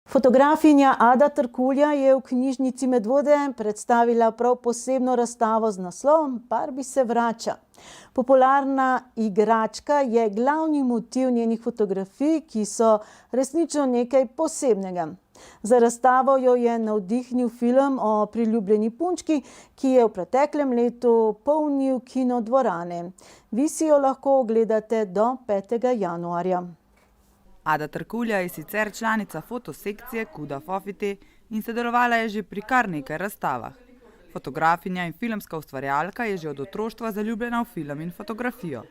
Fotografinja Ada Trkulja je v knjižnici Medvode predstavila prav posebno razstavo z naslovom Barbie se vrača. Popularna igračka je glavni motiv njenih fotografij, ki so resnično nekaj posebnega. Za razstavo jo je navdihnil film o priljubljeni punčki, ki je v preteklem letu polnil kinodvorane. Vi si jo lahko ogledate do 5. januarja. Ada Trkulja je sicer članica fotosekcije Kuda Fofite in sodelovala je že pri kar nekaj razstavah. Fotografinja in filmska ustvarjalka je že od otroštva zaljubljena v film in fotografijo.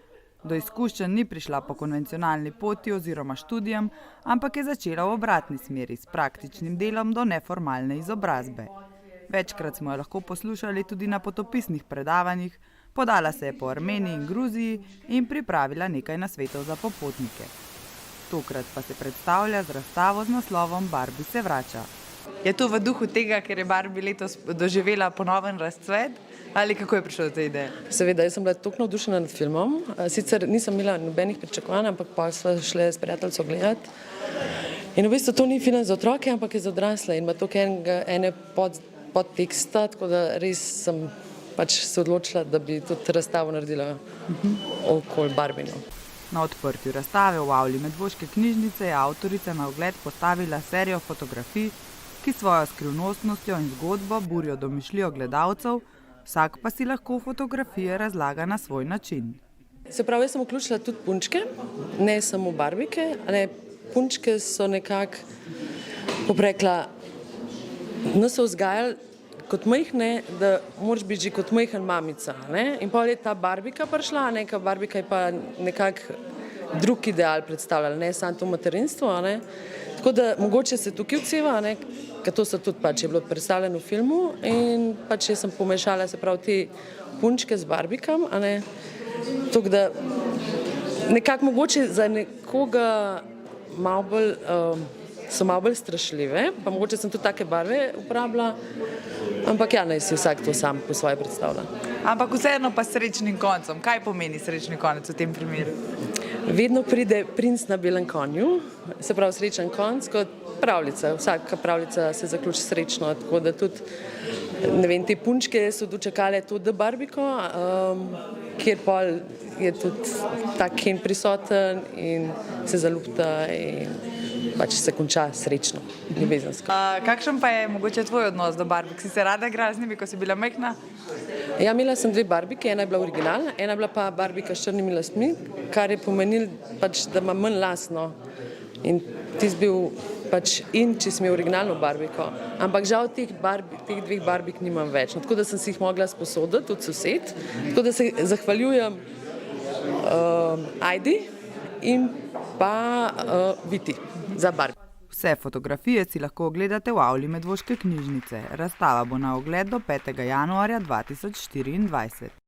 Do izkušenj ni prišla po konvencionalni poti oziroma študijem, ampak je začela v obratni smeri s praktičnim delom do neformalne izobrazbe. Večkrat smo jo lahko poslušali tudi na potopisnih predavanjih, podala se je po Armeniji in Gruziji in pripravila nekaj nasvetov za popotnike. Tokrat pa se predstavlja z razstavo z naslovom Barbie se vrača. Je to v duhu tega, ker je Barbie letos doživela ponoven razcvet, ali kako je prišlo do te ideje? Seveda, jaz sem bila toliko navdušena nad filmom, sicer nisem imela nobenih pričakovanj, ampak pa sva šle s prijateljico gledati. In v bistvu to ni film za otroke, ampak je za odrasle in ima toliko ene podteksta, tako da res sem pač se odločila, da bi tudi razstavo naredila okoli Barbino. Na odprtju razstave v avli Medvoške knjižnice je avtorica na ogled postavila serijo fotografij, ki svojo skrivnostnostjo in zgodbo burijo domišljijo gledalcev, vsak pa si lahko fotografije razlaga na svoj način. Se pravi, jaz sem vključila tudi punčke, ne samo barbike, punčke so nekako poprekla, nas so vzgajali kot majhne, da moraš biti že kot majhen mamica. Ne? In potem je ta barbika prišla, neka barbika je pa nekako drug ideal predstavljala, ne samo to materinstvo. Ne? Tako da mogoče se tukaj odseva, ker to so tudi pač je bilo predstavljeno v filmu in pač jaz sem pomešala se pravi te punčke z barbikam, tako da nekako mogoče za nekoga malo bolj so malo bolj strašljive, pa mogoče sem tudi take barve uporabila, ampak ja, naj si vsak to sam po svoje predstavlja. Ampak vseeno pa s srečnim koncem. Kaj pomeni srečni konec v tem primeru? Vedno pride princ na belem konju, se pravi srečen konec kot pravljica. Vsaka pravljica se zaključi srečno, tako da tudi, ne vem, te punčke so dočakale tudi Barbiko, kjer pol je tudi tak Ken prisoten in se zaljubita in pač se konča srečno, ljubezensko. Kakšen pa je mogoče tvoj odnos do barbik? Si se rada igrala z njimi, ko si bila majhna? Ja, imela sem dve barbike, ena je bila originalna, ena je bila pa barbika s črnimi lasmi, kar je pomenilo pač, da ima manj lasno. In tisti bil pač in, če sem imel originalno barbiko. Ampak žal teh dveh barbik nimam več. Tako da sem si jih mogla sposoditi, tudi sosed. Tako da se zahvaljujem Ajdi in pa Viti za Barbie. Vse fotografije si lahko ogledate v avli Medvoške knjižnice. Razstava bo na ogled do 5. januarja 2024.